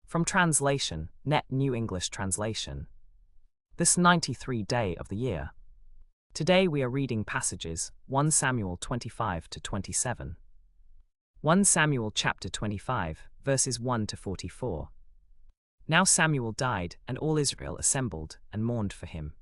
From translation, Net New English Translation. This 93rd day of the year. Today we are reading passages 1 Samuel 25 to 27. 1 Samuel chapter 25, verses 1 to 44. Now Samuel died, and all Israel assembled and mourned for him.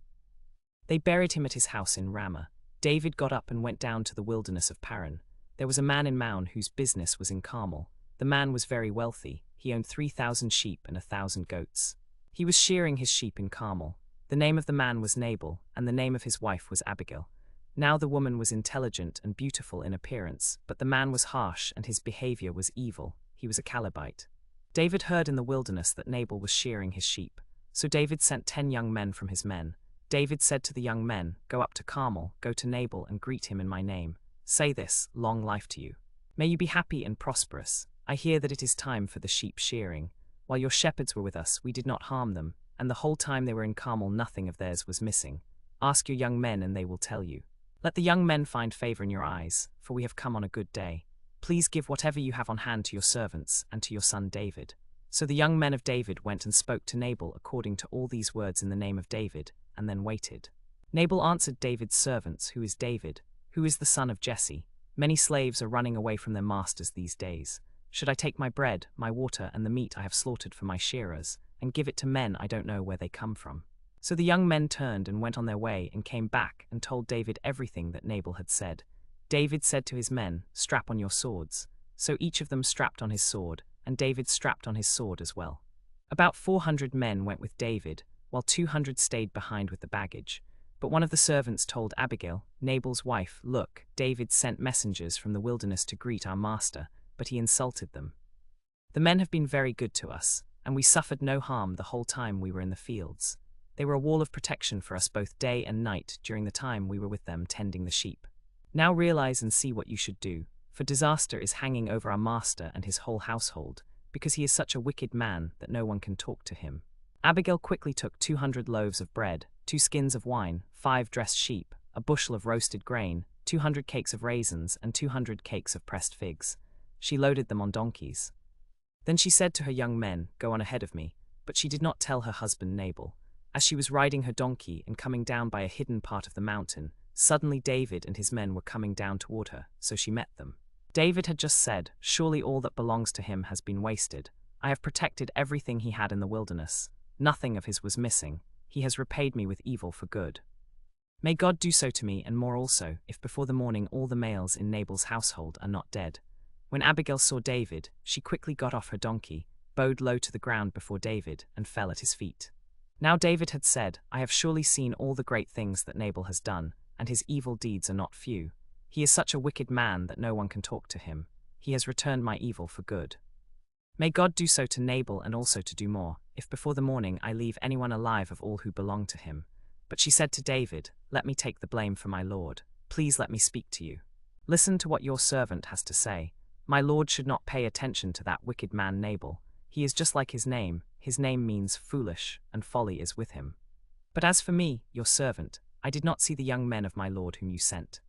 They buried him at his house in Ramah. David got up and went down to the wilderness of Paran. There was a man in Maon whose business was in Carmel. The man was very wealthy. He owned 3,000 sheep and 1,000 goats. He was shearing his sheep in Carmel. The name of the man was Nabal, and the name of his wife was Abigail. Now the woman was intelligent and beautiful in appearance, but the man was harsh and his behavior was evil. He was a Calebite. David heard in the wilderness that Nabal was shearing his sheep. So David sent 10 young men from his men. David said to the young men, "Go up to Carmel, go to Nabal and greet him in my name. Say this, 'Long life to you. May you be happy and prosperous. I hear that it is time for the sheep shearing. While your shepherds were with us, we did not harm them, and the whole time they were in Carmel nothing of theirs was missing. Ask your young men and they will tell you. Let the young men find favor in your eyes, for we have come on a good day. Please give whatever you have on hand to your servants and to your son David." So the young men of David went and spoke to Nabal according to all these words in the name of David, and then waited. Nabal answered David's servants, "Who is David? Who is the son of Jesse? Many slaves are running away from their masters these days. Should I take my bread, my water, and the meat I have slaughtered for my shearers, and give it to men I don't know where they come from?" So the young men turned and went on their way and came back and told David everything that Nabal had said. David said to his men, "Strap on your swords." So each of them strapped on his sword, and David strapped on his sword as well. About 400 men went with David, while 200 stayed behind with the baggage. But one of the servants told Abigail, Nabal's wife, "Look, David sent messengers from the wilderness to greet our master, but he insulted them. The men have been very good to us, and we suffered no harm the whole time we were in the fields. They were a wall of protection for us both day and night during the time we were with them tending the sheep. Now realize and see what you should do, for disaster is hanging over our master and his whole household, because he is such a wicked man that no one can talk to him." Abigail quickly took 200 loaves of bread, 2 skins of wine, 5 dressed sheep, a bushel of roasted grain, 200 cakes of raisins, and 200 cakes of pressed figs. She loaded them on donkeys. Then she said to her young men, "Go on ahead of me," but she did not tell her husband Nabal. As she was riding her donkey and coming down by a hidden part of the mountain, suddenly David and his men were coming down toward her, so she met them. David had just said, "Surely all that belongs to him has been wasted. I have protected everything he had in the wilderness. Nothing of his was missing. He has repaid me with evil for good. May God do so to me and more also, if before the morning all the males in Nabal's household are not dead." When Abigail saw David, she quickly got off her donkey, bowed low to the ground before David, and fell at his feet. Now David had said, "I have surely seen all the great things that Nabal has done, and his evil deeds are not few. He is such a wicked man that no one can talk to him. He has returned my evil for good. May God do so to Nabal and also to do more, if before the morning I leave anyone alive of all who belong to him." But she said to David, "Let me take the blame for my lord. Please let me speak to you. Listen to what your servant has to say. My lord should not pay attention to that wicked man Nabal. He is just like his name. His name means foolish, and folly is with him. But as for me, your servant, I did not see the young men of my lord whom you sent.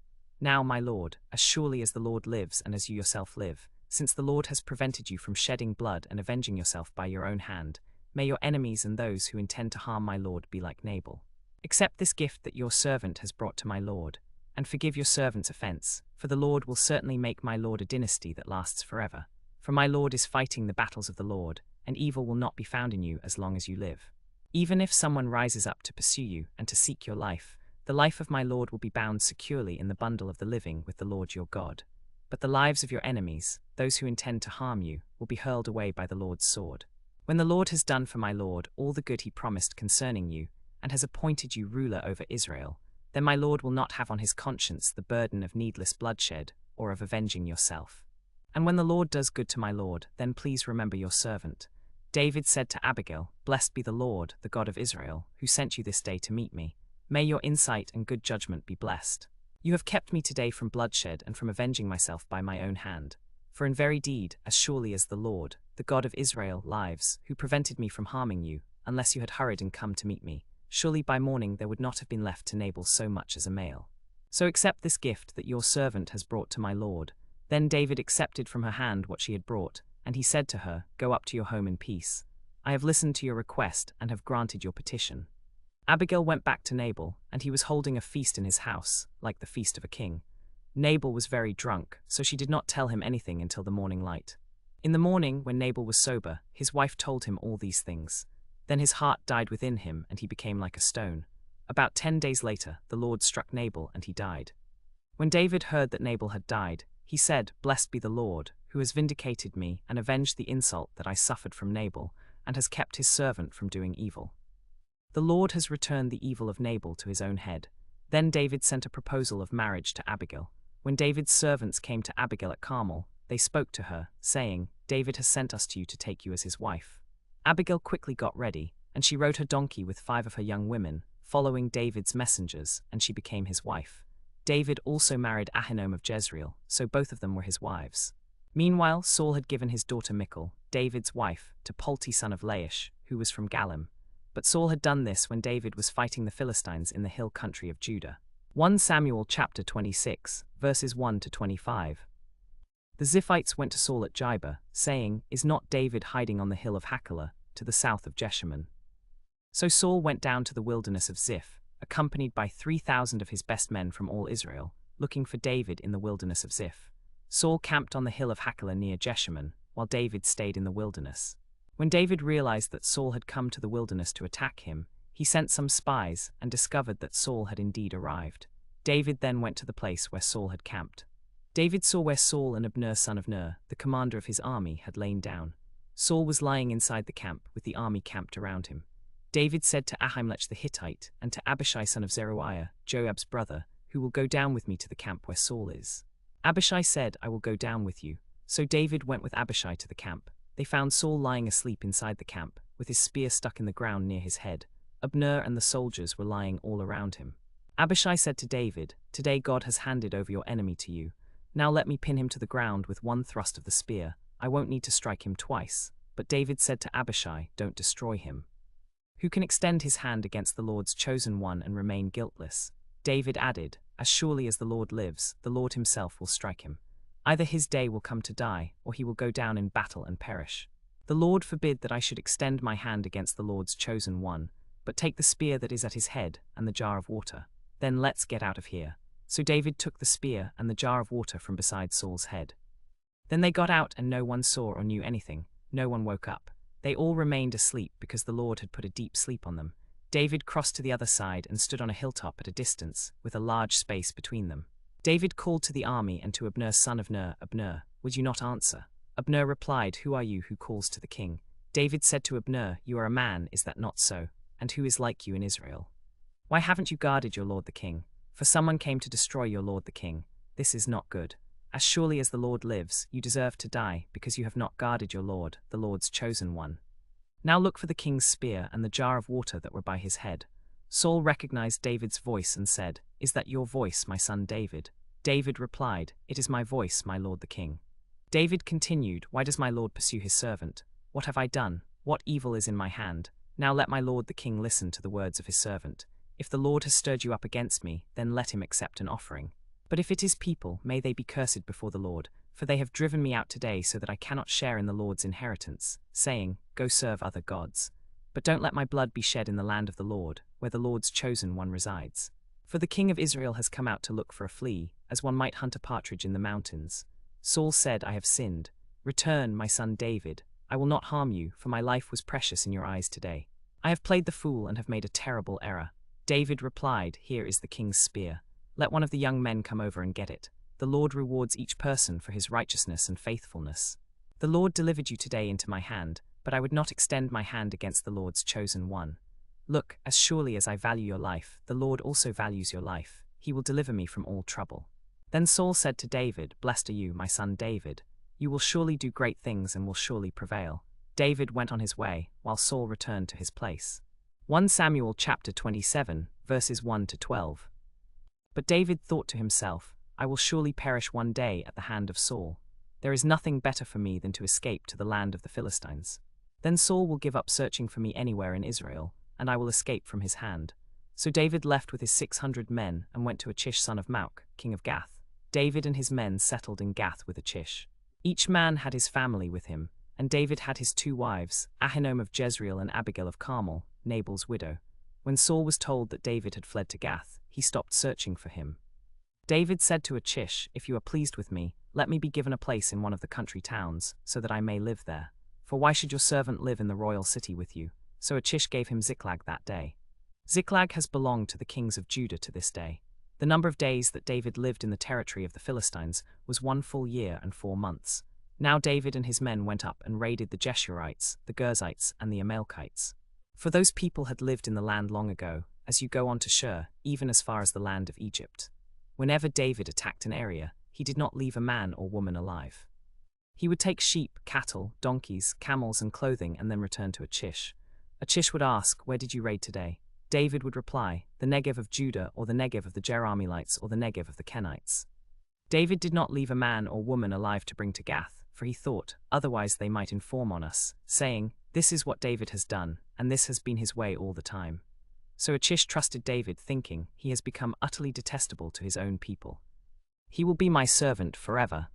Now, my lord, as surely as the Lord lives and as you yourself live, since the Lord has prevented you from shedding blood and avenging yourself by your own hand, may your enemies and those who intend to harm my lord be like Nabal. Accept this gift that your servant has brought to my lord, and forgive your servant's offense, for the Lord will certainly make my lord a dynasty that lasts forever. For my lord is fighting the battles of the Lord, and evil will not be found in you as long as you live. Even if someone rises up to pursue you and to seek your life, the life of my lord will be bound securely in the bundle of the living with the Lord your God. But the lives of your enemies, those who intend to harm you, will be hurled away by the Lord's sword. When the Lord has done for my lord all the good he promised concerning you, and has appointed you ruler over Israel, then my lord will not have on his conscience the burden of needless bloodshed or of avenging yourself. And when the Lord does good to my lord, then please remember your servant." David said to Abigail, "Blessed be the Lord, the God of Israel, who sent you this day to meet me. May your insight and good judgment be blessed. You have kept me today from bloodshed and from avenging myself by my own hand. For in very deed, as surely as the Lord, the God of Israel, lives, who prevented me from harming you, unless you had hurried and come to meet me, surely by morning there would not have been left to Nabal so much as a male. So accept this gift that your servant has brought to my lord." Then David accepted from her hand what she had brought, and he said to her, "Go up to your home in peace." I have listened to your request and have granted your petition." Abigail went back to Nabal, and he was holding a feast in his house, like the feast of a king. Nabal was very drunk, so she did not tell him anything until the morning light. In the morning, when Nabal was sober, his wife told him all these things. Then his heart died within him, and he became like a stone. About 10 days later, the Lord struck Nabal, and he died. When David heard that Nabal had died, he said, "Blessed be the Lord, who has vindicated me and avenged the insult that I suffered from Nabal, and has kept his servant from doing evil. The Lord has returned the evil of Nabal to his own head." Then David sent a proposal of marriage to Abigail. When David's servants came to Abigail at Carmel, they spoke to her, saying, "David has sent us to you to take you as his wife." Abigail quickly got ready, and she rode her donkey with 5 of her young women, following David's messengers, and she became his wife. David also married Ahinoam of Jezreel, so both of them were his wives. Meanwhile, Saul had given his daughter Michal, David's wife, to Palti son of Laish, who was from Galim. But Saul had done this when David was fighting the Philistines in the hill country of Judah. 1 Samuel chapter 26, verses 1 to 25. The Ziphites went to Saul at Gibeah, saying, "Is not David hiding on the hill of Hachilah, to the south of Jeshimon?" So Saul went down to the wilderness of Ziph, accompanied by 3,000 of his best men from all Israel, looking for David in the wilderness of Ziph. Saul camped on the hill of Hachilah near Jeshimon, while David stayed in the wilderness. When David realized that Saul had come to the wilderness to attack him, he sent some spies and discovered that Saul had indeed arrived. David then went to the place where Saul had camped. David saw where Saul and Abner son of Ner, the commander of his army, had lain down. Saul was lying inside the camp, with the army camped around him. David said to Ahimelech the Hittite and to Abishai son of Zeruiah, Joab's brother, "Who will go down with me to the camp where Saul is?" Abishai said, "I will go down with you." So David went with Abishai to the camp. They found Saul lying asleep inside the camp, with his spear stuck in the ground near his head. Abner and the soldiers were lying all around him. Abishai said to David, "Today God has handed over your enemy to you. Now let me pin him to the ground with one thrust of the spear. I won't need to strike him twice." But David said to Abishai, "Don't destroy him. Who can extend his hand against the Lord's chosen one and remain guiltless?" David added, "As surely as the Lord lives, the Lord himself will strike him. Either his day will come to die, or he will go down in battle and perish. The Lord forbid that I should extend my hand against the Lord's chosen one, but take the spear that is at his head and the jar of water. Then let's get out of here." So David took the spear and the jar of water from beside Saul's head. Then they got out, and no one saw or knew anything. No one woke up. They all remained asleep because the Lord had put a deep sleep on them. David crossed to the other side and stood on a hilltop at a distance, with a large space between them. David called to the army and to Abner son of Ner, "Abner, would you not answer?" Abner replied, "Who are you who calls to the king?" David said to Abner, "You are a man, is that not so? And who is like you in Israel? Why haven't you guarded your lord the king? For someone came to destroy your lord the king. This is not good. As surely as the Lord lives, you deserve to die, because you have not guarded your lord, the Lord's chosen one. Now look for the king's spear and the jar of water that were by his head." Saul recognized David's voice and said, "Is that your voice, my son David?" David replied, "It is my voice, my lord the king." David continued, "Why does my lord pursue his servant? What have I done? What evil is in my hand? Now let my lord the king listen to the words of his servant. If the Lord has stirred you up against me, then let him accept an offering. But if it is people, may they be cursed before the Lord, for they have driven me out today so that I cannot share in the Lord's inheritance, saying, 'Go serve other gods.' But don't let my blood be shed in the land of the Lord, where the Lord's chosen one resides. For the king of Israel has come out to look for a flea, as one might hunt a partridge in the mountains." Saul said, "I have sinned. Return, my son David. I will not harm you, for my life was precious in your eyes today. I have played the fool and have made a terrible error." David replied, "Here is the king's spear. Let one of the young men come over and get it. The Lord rewards each person for his righteousness and faithfulness. The Lord delivered you today into my hand, but I would not extend my hand against the Lord's chosen one. Look, as surely as I value your life, the Lord also values your life. He will deliver me from all trouble." Then Saul said to David, "Blessed are you, my son David. You will surely do great things and will surely prevail." David went on his way, while Saul returned to his place. 1 Samuel chapter 27, verses 1 to 12. But David thought to himself, "I will surely perish one day at the hand of Saul. There is nothing better for me than to escape to the land of the Philistines. Then Saul will give up searching for me anywhere in Israel, and I will escape from his hand." So David left with his 600 men and went to Achish son of Maok, king of Gath. David and his men settled in Gath with Achish. Each man had his family with him, And David had his 2 wives, Ahinoam of Jezreel and Abigail of Carmel, Nabal's widow. When Saul was told that David had fled to Gath, he stopped searching for him. David said to Achish, "If you are pleased with me, let me be given a place in one of the country towns, so that I may live there. For why should your servant live in the royal city with you?" So Achish gave him Ziklag that day. Ziklag has belonged to the kings of Judah to this day. The number of days that David lived in the territory of the Philistines was 1 full year and 4 months. Now David and his men went up and raided the Geshurites, the Girzites, and the Amalekites. For those people had lived in the land long ago, as you go on to Shur, even as far as the land of Egypt. Whenever David attacked an area, he did not leave a man or woman alive. He would take sheep, cattle, donkeys, camels, and clothing and then return to Achish. Achish would ask, "Where did you raid today?" David would reply, "The Negev of Judah, or the Negev of the Jerahmeelites, or the Negev of the Kenites." David did not leave a man or woman alive to bring to Gath, for he thought, "Otherwise they might inform on us, saying, 'This is what David has done, and this has been his way all the time.'" So Achish trusted David, thinking, "He has become utterly detestable to his own people. He will be my servant forever,